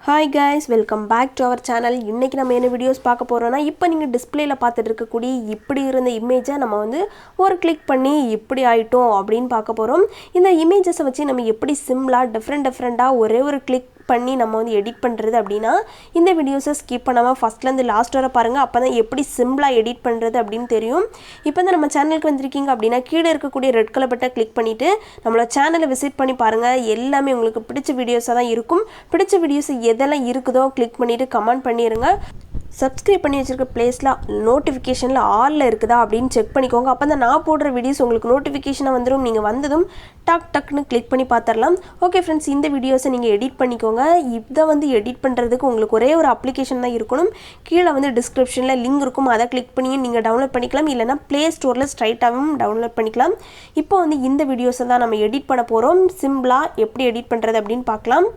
Hi guys, welcome back to our channel. இன்னைக்கு நம்ம என்ன வீடியோஸ் பார்க்க போறோம்னா இப்போ நீங்க டிஸ்ப்ளேல பார்த்துட்டு இருக்க கூடிய இப்படி இருந்த இமேஜை நம்ம வந்து ஒரு கிளிக் பண்ணி இப்படி ஆயிட்டோம் அப்படினு பார்க்க போறோம். இந்த இமேஜஸை வச்சு நம்ம எப்படி சிம்பிளா டிஃபரண்டா ஒரே ஒரு கிளிக் பண்ணி நம்ம வந்து எடிட் பண்றது அப்படினா இந்த வீடியோஸை ஸ்கிப் பண்ணாம ஃபர்ஸ்ட்ல இருந்து லாஸ்ட் வரை பாருங்க. அப்பதான் எப்படி சிம்பிளா எடிட் பண்றது அப்படினு தெரியும். இப்போ வந்து நம்ம சேனலுக்கு வந்திருக்கீங்க அப்படினா கீழ இருக்க கூடிய ரெட் கலர் பட்டனை கிளிக் பண்ணிட்டு நம்மளோட சேனலை விசிட் பண்ணி பாருங்க. எல்லாமே உங்களுக்கு பிடிச்ச வீடியோஸா தான் இருக்கும். பிடிச்ச வீடியோஸ் எதெல்லாம் இருக்குதோ கிளிக் பண்ணிட்டு கமெண்ட் பண்ணிருங்க. சப்ஸ்கிரைப் பண்ணி வச்சிருக்க பிளேஸ்ல நோட்டிஃபிகேஷன்ல ஆல்ல இருக்குதா அப்படின்னு செக் பண்ணிக்கோங்க. அப்பதான் நான் போடுற வீடியோஸ் உங்களுக்கு நோட்டிஃபிகேஷனா வந்துரும். நீங்க வந்ததும் டக்னு கிளிக் பண்ணி பார்த்தறலாம். ஓகே फ्रेंड्स, இந்த வீடியோஸை நீங்க எடிட் பண்ணிக்கோங்க. இத வந்து எடிட் பண்றதுக்கு உங்களுக்கு ஒரே ஒரு அப்ளிகேஷன் தான் இருக்கணும். கீழ வந்து டிஸ்கிரிப்ஷன்ல லிங்க் இருக்கும். அதை கிளிக் பண்ணி நீங்க டவுன்லோட் பண்ணிக்கலாம். இல்லனா Play Storeல ஸ்ட்ரைட்டாவும் டவுன்லோட் பண்ணிக்கலாம். இப்போ வந்து இந்த வீடியோஸை தான் நம்ம எடிட் பண்ண போறோம். சிம்பிளா எப்படி எடிட் பண்றது அப்படினு பார்க்கலாம்.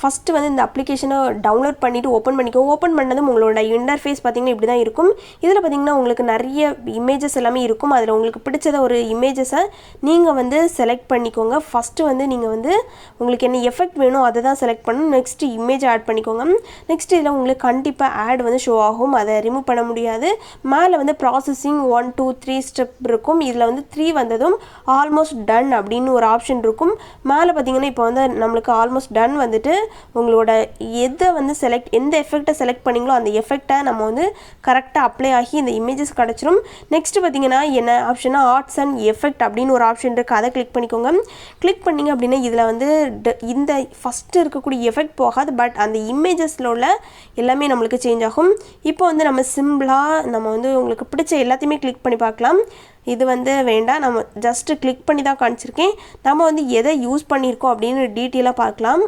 ஃபர்ஸ்ட் வந்து இந்த அப்ளிகேஷனை டவுன்லோட் பண்ணிட்டு ஓபன் பண்ணிக்கோங்க. ஓபன் பண்ணதும் உங்களோட இன்டர்ஃபேஸ் பாத்தீங்கன்னா இப்படி தான் இருக்கும். இதுல பாத்தீங்கன்னா உங்களுக்கு நிறைய இமேजेस எல்லாமே இருக்கும். அதுல உங்களுக்கு பிடிச்சத ஒரு இமேजेसை நீங்க வந்து செலக்ட் பண்ணிக்கோங்க. ஃபர்ஸ்ட் வந்து நீங்க வந்து உங்களுக்கு என்ன எஃபெக்ட் வேணும் அதை தான் செலக்ட் பண்ணனும். நெக்ஸ்ட் இமேஜ் ஆட் பண்ணிக்கோங்க. நெக்ஸ்ட் இதுல உங்களுக்கு கண்டிப்பா ஆட் வந்து ஷோ ஆகும். அதை ரிமூவ் பண்ண முடியாது. மேல வந்து ப்ராசசிங் 1 2 3 ஸ்டெப் இருக்கும். இதுல வந்து 3 வந்ததும் ஆல்மோஸ்ட் டன் அப்படினு ஒரு ஆப்ஷன் இருக்கும். மேல பாத்தீங்கன்னா இப்போ வந்து நமக்கு ஆல்மோஸ்ட் டன் வந்துட்டு உங்களோட எதை வந்து எந்த எஃபெக்ட்டை செலக்ட் பண்ணீங்களோ அந்த எஃபெக்ட்டை நம்ம வந்து கரெக்டா அப்ளை ஆகி இந்த இமேजेस கிடைச்சிரும். நெக்ஸ்ட் பாத்தீங்கன்னா என்ன ஆப்ஷனா ஆர்ட்ஸ் அண்ட் எஃபெக்ட் அப்படினு ஒரு ஆப்ஷன் இருக்கு. அதை கிளிக் பண்ணிக்கோங்க. கிளிக் பண்ணீங்க அப்படினா இதுல வந்து இந்த ஃபர்ஸ்ட் இருக்க கூடிய எஃபெக்ட் போகாது. பட் அந்த இமேजेसல உள்ள எல்லாமே நமக்கு சேஞ்ச் ஆகும். இப்போ வந்து நம்ம சிம்பிளா நம்ம வந்து உங்களுக்கு பிடிச்ச எல்லாத்தையுமே கிளிக் பண்ணி பார்க்கலாம். இது வந்து வேண்டாம், நம்ம ஜஸ்ட் கிளிக் பண்ணி தான் காமிச்சிருக்கேன். நம்ம வந்து எதை யூஸ் பண்ணியிருக்கோம் அப்படின்னு டீட்டெயிலாக பார்க்கலாம்.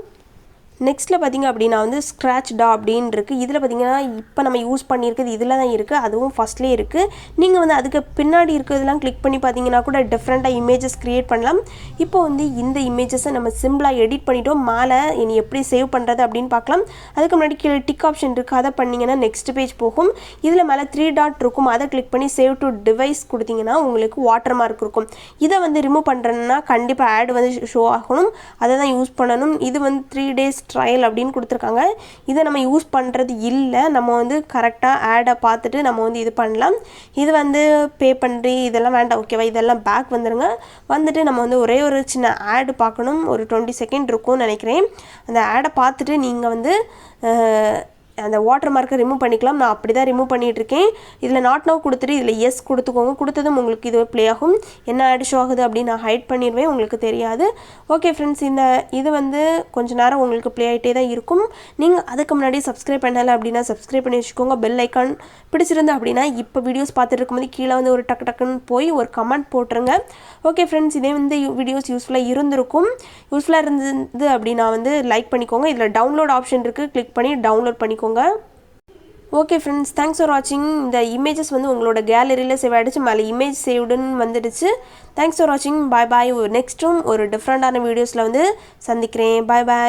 நெக்ஸ்ட்ல பாத்தீங்க அப்படினா வந்து ஸ்க்ராட்ச் டா அப்படினு இருக்கு. இதுல பாத்தீங்கன்னா இப்போ நம்ம யூஸ் பண்ணியிருக்கிறது இதுல தான் இருக்கு. அதுவும் ஃபர்ஸ்ட்லயே இருக்கு. நீங்க வந்து அதுக்கு பின்னாடி இருக்கிறதெல்லாம் கிளிக் பண்ணி பாத்தீங்கன்னா கூட டிஃபரண்டா இமேजेस கிரியேட் பண்ணலாம். இப்போ வந்து இந்த இமேजेसை நம்ம சிம்பிளா எடிட் பண்ணிட்டோம். மேலே இனி எப்படி சேவ் பண்றது அப்படின்னு பார்க்கலாம். அதுக்கு முன்னாடி கீழே டிக் ஆப்ஷன் இருக்கு. அதை பண்ணீங்கன்னா நெக்ஸ்ட் பேஜ் போகும். இதுல மேலே 3 டாட் இருக்கும். அதை கிளிக் பண்ணி சேவ் டு டிவைஸ் கொடுத்தீங்கன்னா உங்களுக்கு வாட்டர் மார்க் இருக்கும். இதை வந்து ரிமூவ் பண்றேன்னா கண்டிப்பா ஆட் வந்து ஷோ ஆகணும். அதை தான் யூஸ் பண்ணணும். இது வந்து 3 days ட்ரையல் அப்படின்னு கொடுத்துருக்காங்க. இதை நம்ம யூஸ் பண்ணுறது இல்லை. நம்ம வந்து கரெக்டாக ஆடை பார்த்துட்டு நம்ம வந்து இது பண்ணலாம். இது வந்து பே பண்ணுறி இதெல்லாம் வேண்டாம். ஓகேவா, இதெல்லாம் பேக் வந்துடுங்க. வந்துட்டு நம்ம வந்து ஒரே ஒரு சின்ன ஆடு பார்க்கணும். ஒரு 20 செகண்ட் இருக்கும்னு நினைக்கிறேன். அந்த ஆடை பார்த்துட்டு நீங்கள் வந்து அந்த வாட்டர் மார்க்கை ரிமூவ் பண்ணிக்கலாம். நான் அப்படி தான் ரிமூவ் பண்ணிட்டு இருக்கேன். இதில் நாட் நவ் கொடுத்துட்டு இதில் எஸ் கொடுத்துக்கோங்க. கொடுத்ததும் உங்களுக்கு இது ப்ளே ஆகும். என்ன ஆட் ஷோ ஆகுது அப்படின்னு நான் ஹைட் பண்ணிடுவேன், உங்களுக்கு தெரியாது. ஓகே ஃப்ரெண்ட்ஸ், இது வந்து கொஞ்ச நேரம் உங்களுக்கு ப்ளே ஆகிட்டே தான் இருக்கும். நீங்கள் அதுக்கு முன்னாடி சப்ஸ்கிரைப் பண்ணலை அப்படின்னா சப்ஸ்கிரைப் பண்ணி வச்சுக்கோங்க. பெல் ஐக்கான் பிடிச்சிருந்து அப்படின்னா இப்போ வீடியோஸ் பார்த்துட்டு இருக்கும்போது கீழே வந்து ஒரு டக்குன்னு போய் ஒரு கமெண்ட் போட்டுருங்க. ஓகே ஃப்ரெண்ட்ஸ், இதே வந்து வீடியோஸ் யூஸ்ஃபுல்லாக இருந்திருக்கும். யூஸ்ஃபுல்லாக இருந்தது அப்படின்னா வந்து லைக் பண்ணிக்கோங்க. இதில் டவுன்லோட் ஆப்ஷன் இருக்குது. கிளிக் பண்ணி டவுன்லோட் பண்ணிக்கோங்க. ஓகே ஃப்ரெண்ட்ஸ், தேங்க்ஸ் ஃபார் வாட்சிங். இந்த இமேஜஸ் வந்து உங்களோட கேலரியில் சேவ் ஆகிடுச்சு. மேலே இமேஜ் சேவ்டுன்னு வந்துடுச்சு. தேங்க்ஸ் ஃபார் வாட்சிங். பாய் பாய். நெக்ஸ்ட்டும் ஒரு டிஃப்ரெண்டான வீடியோஸில் வந்து சந்திக்கிறேன். பாய் பாய்.